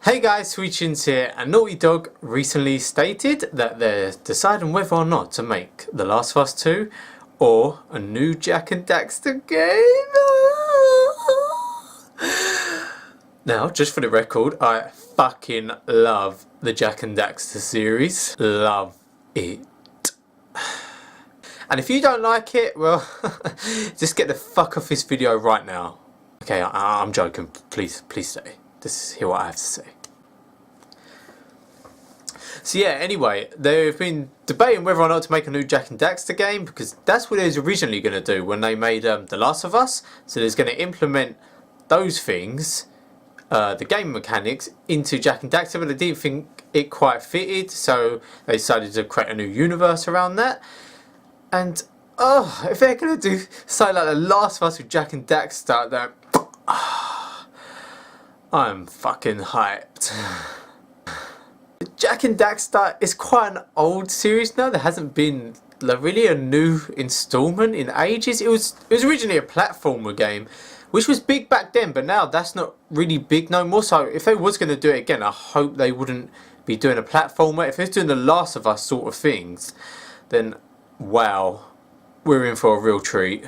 Hey guys, SweetTunes here, and Naughty Dog recently stated that they're deciding whether or not to make The Last of Us 2 or a new Jak and Daxter game. Now, just for the record, I fucking love the Jak and Daxter series. Love it. And if you don't like it, well, just get the fuck off this video right now. Okay, I'm joking. Please stay. Just hear what I have to say. So yeah, anyway, they've been debating whether or not to make a new Jak and Daxter game, because that's what they was originally going to do when they made The Last of Us. So they're going to implement those things, the game mechanics, into Jak and Daxter, but they didn't think it quite fitted, so they decided to create a new universe around that. And if they're going to do something like The Last of Us with Jak and Daxter, then I'm fucking hyped. Jak and Daxter is quite an old series now. There hasn't been really a new installment in ages. It was originally a platformer game, which was big back then, but now that's not really big no more. So if they was going to do it again, I hope they wouldn't be doing a platformer. If they're doing The Last of Us sort of things, then wow, we're in for a real treat.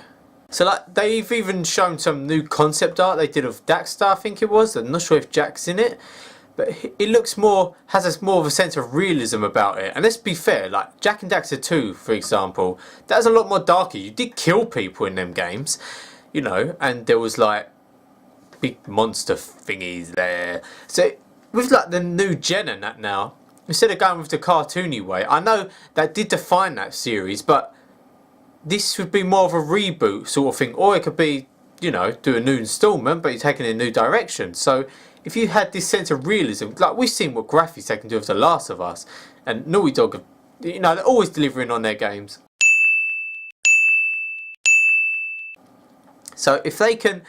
So like, they've even shown some new concept art they did of Daxter, I think it was. I'm not sure if Jack's in it, but it looks has more of a sense of realism about it. And let's be fair, like Jak and Daxter 2, for example, that was a lot more darker. You did kill people in them games, you know, and there was like big monster thingies there. So with like the new gen and that now, instead of going with the cartoony way, I know that did define that series, but this would be more of a reboot sort of thing, or it could be, you know, do a new installment, but you're taking a new direction. So if you had this sense of realism, like we've seen what graphics they can do with The Last of Us, and Naughty Dog, you know, they're always delivering on their games. So if they can,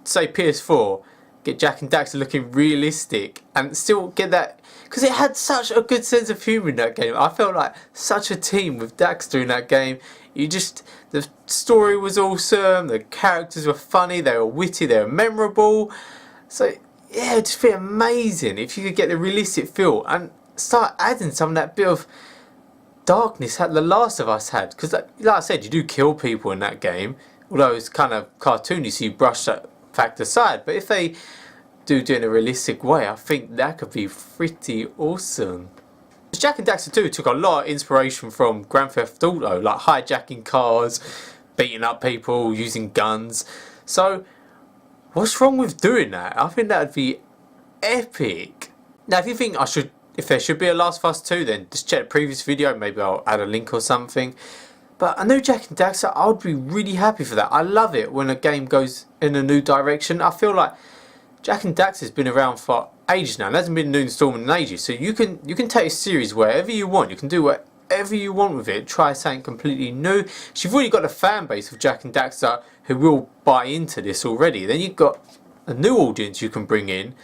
say PS4, get Jak and Daxter looking realistic and still get that, because it had such a good sense of humour in that game. I felt like such a team with Daxter in that game. The story was awesome, the characters were funny, they were witty, they were memorable. So yeah, it'd just be amazing if you could get the realistic feel and start adding some of that bit of darkness that The Last of Us had. Because like I said, you do kill people in that game, although it's kind of cartoony, so you brush that fact aside. But if they do it in a realistic way, I think that could be pretty awesome. Jak and Daxter 2 took a lot of inspiration from Grand Theft Auto, like hijacking cars, beating up people, using guns. So what's wrong with doing that? I think that would be epic. Now if you think if there should be a Last of Us 2, then just check the previous video, maybe I'll add a link or something. But a new Jak and Daxter, I would be really happy for that. I love it when a game goes in a new direction. I feel like Jak and Daxter's been around for ages now. There hasn't been a new installment in ages. So you can take a series wherever you want. You can do whatever you want with it. Try something completely new. So you've already got a fan base of Jak and Daxter who will buy into this already. Then you've got a new audience you can bring in,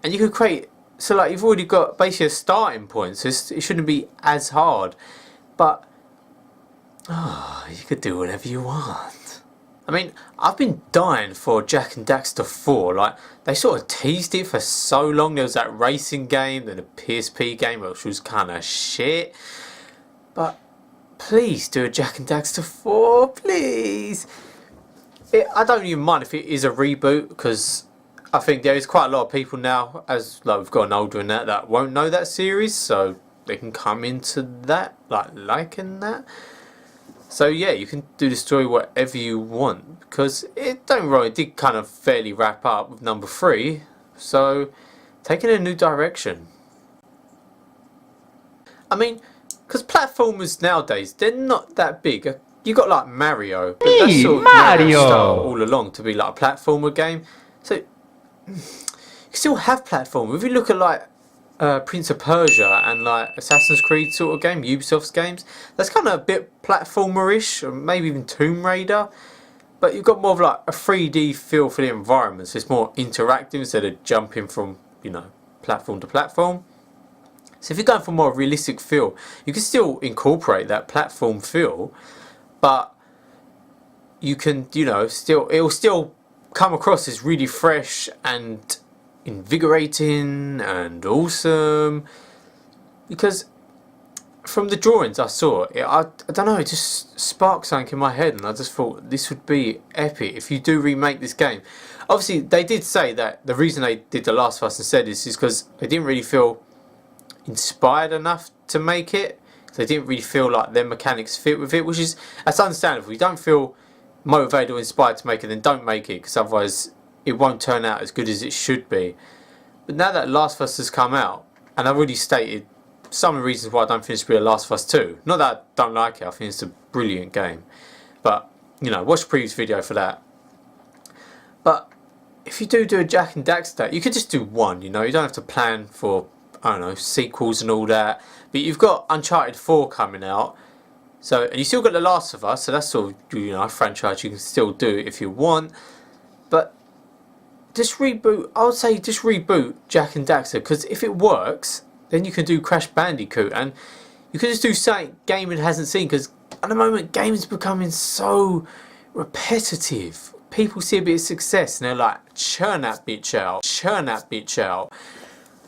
and you can create. So like you've already got basically a starting point. So it shouldn't be as hard. But you could do whatever you want. I mean, I've been dying for Jak and Daxter 4. Like, they sort of teased it for so long. There was that racing game, then a PSP game, which was kind of shit. But please do a Jak and Daxter 4, please. I don't even mind if it is a reboot, because I think there is quite a lot of people now, as like we've gotten older and that won't know that series, so they can come into that, like liking that. So yeah, you can do the story whatever you want, because it did kind of fairly wrap up with number 3, so taking a new direction. I mean, because platformers nowadays, they're not that big. You got like Mario, but that's sort of Mario all along to be like a platformer game. So you still have platformers. If you look at like Prince of Persia and like Assassin's Creed sort of game, Ubisoft's games, that's kind of a bit platformer-ish, or maybe even Tomb Raider, but you've got more of like a 3D feel for the environment, so it's more interactive instead of jumping from, you know, platform to platform. So if you're going for more realistic feel, you can still incorporate that platform feel, but you can, you know, it will still come across as really fresh and invigorating and awesome, because from the drawings I saw, I don't know, it just sparked something in my head, and I just thought this would be epic if you do remake this game. Obviously, they did say that the reason they did The Last of Us instead is because they didn't really feel inspired enough to make it. They didn't really feel like their mechanics fit with it, which is, that's understandable. If you don't feel motivated or inspired to make it, then don't make it, because otherwise it won't turn out as good as it should be. But now that Last of Us has come out, and I've already stated some of the reasons why I don't think it's really Last of Us 2. Not that I don't like it, I think it's a brilliant game. But, you know, watch the previous video for that. But if you do a Jak and Daxter, you could just do one, you know, you don't have to plan for, I don't know, sequels and all that. But you've got Uncharted 4 coming out, so, and you still got The Last of Us, so that's sort of, you know, a franchise you can still do if you want. But just reboot, I would say just reboot Jak and Daxter, because if it works, then you can do Crash Bandicoot, and you can just do something gaming hasn't seen, because at the moment gaming's becoming so repetitive. People see a bit of success and they're like, churn that bitch out, churn that bitch out.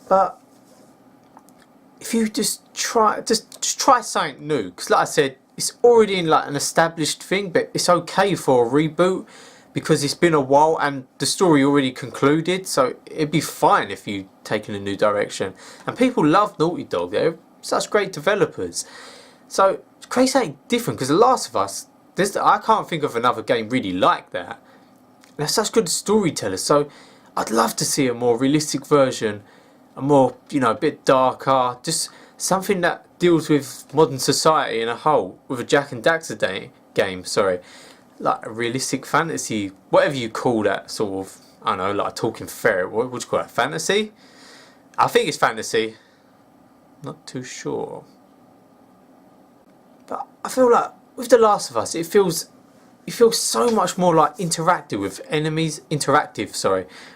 But if you just try something new, because like I said, it's already in like an established thing, but it's okay for a reboot because it's been a while and the story already concluded, so it'd be fine if you take in a new direction. And people love Naughty Dog, they're such great developers. So create something different, because The Last of Us, I can't think of another game really like that. They're such good storytellers, so I'd love to see a more realistic version, a more, you know, a bit darker, just something that deals with modern society in a whole, with a Jak and Daxter game, sorry. Like a realistic fantasy, whatever you call that sort of, I don't know, like a talking ferret, what would you call that, fantasy? I think it's fantasy, not too sure. But I feel like with The Last of Us, it feels so much more like interactive with enemies,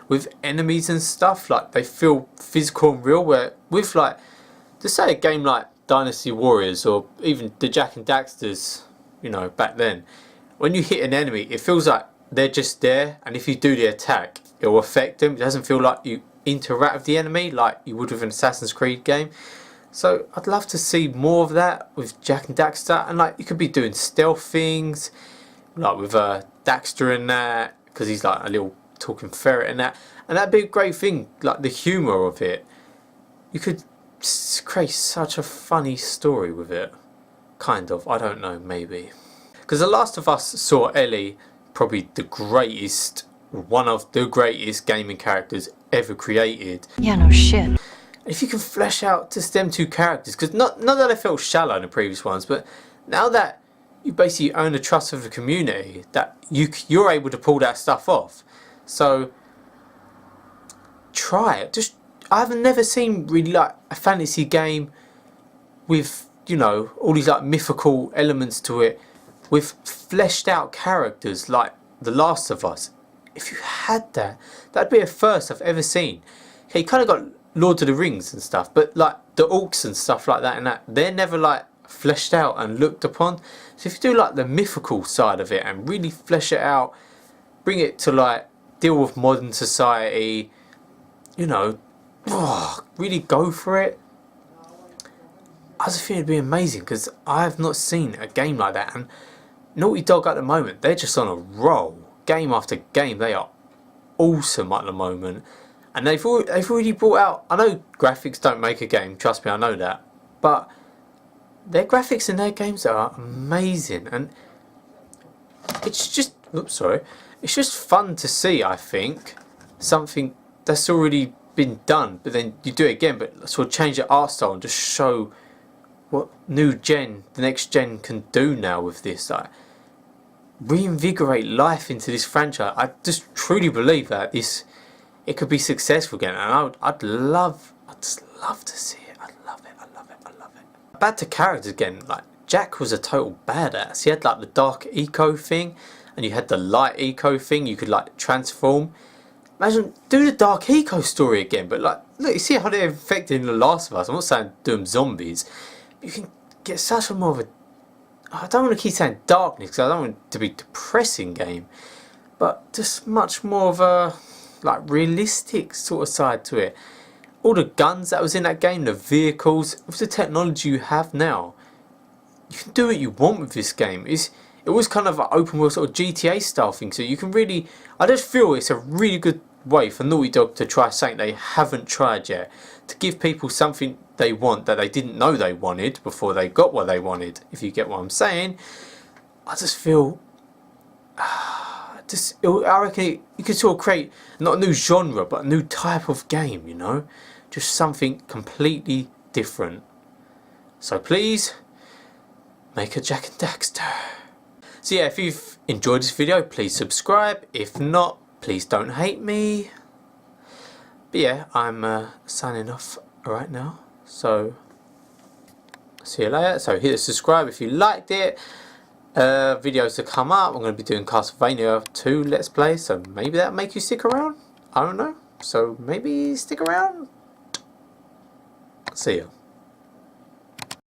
with enemies and stuff. Like they feel physical and real. Where with like, to say a game like Dynasty Warriors or even the Jak and Daxters, you know, back then, when you hit an enemy, it feels like they're just there, and if you do the attack, it will affect them. It doesn't feel like you interact with the enemy like you would with an Assassin's Creed game. So I'd love to see more of that with Jak and Daxter, and like you could be doing stealth things, like with Daxter in that, because he's like a little talking ferret in that, and that'd be a great thing. Like the humour of it, you could create such a funny story with it, kind of. I don't know, maybe. Because The Last of Us saw Ellie, probably the greatest, one of the greatest gaming characters ever created. Yeah, no shit. If you can flesh out just them two characters, because not that I felt shallow in the previous ones, but now that you basically own the trust of the community, that you're able to pull that stuff off. So try it. Just, I've never seen really like a fantasy game with, you know, all these like mythical elements to it, with fleshed out characters like The Last of Us. If you had that, that'd be a first I've ever seen. Okay, you kind of got Lord of the Rings and stuff, but like the orcs and stuff like that, and that, they're never like fleshed out and looked upon. So if you do like the mythical side of it and really flesh it out, bring it to like deal with modern society, you know, really go for it. I just think it'd be amazing, because I have not seen a game like that, and Naughty Dog at the moment, they're just on a roll. Game after game, they are awesome at the moment. And they've already brought out, I know graphics don't make a game, trust me, I know that. But their graphics in their games are amazing. And it's just, it's just fun to see, I think. Something that's already been done, but then you do it again, but sort of change the art style and just show what the next gen can do now with this. Like, reinvigorate life into this franchise. I just truly believe that it could be successful again, and I'd just love to see it. I love it. Back to characters again. Like Jak was a total badass. He had like the dark eco thing, and you had the light eco thing. You could like transform. Imagine do the dark eco story again, but like look, you see how they're infected in The Last of Us. I'm not saying do them zombies. You can get such a more of a, I don't want to keep saying darkness, because I don't want it to be a depressing game, but just much more of a, like realistic sort of side to it. All the guns that was in that game, the vehicles, with the technology you have now, you can do what you want with this game. It was kind of an open world sort of GTA style thing, so you can really, I just feel it's a really good way for Naughty Dog to try something they haven't tried yet, to give people something they want that they didn't know they wanted before they got what they wanted, if you get what I'm saying. I just feel, I reckon you could sort of create not a new genre but a new type of game, you know, just something completely different. So please make a Jak and Daxter. So yeah, if you've enjoyed this video, please subscribe. If not, please don't hate me. But yeah, I'm signing off right now. So see you later. So hit the subscribe if you liked it. Videos to come up. I'm going to be doing Castlevania 2 Let's Play, so maybe that'll make you stick around. I don't know. So maybe stick around. See ya.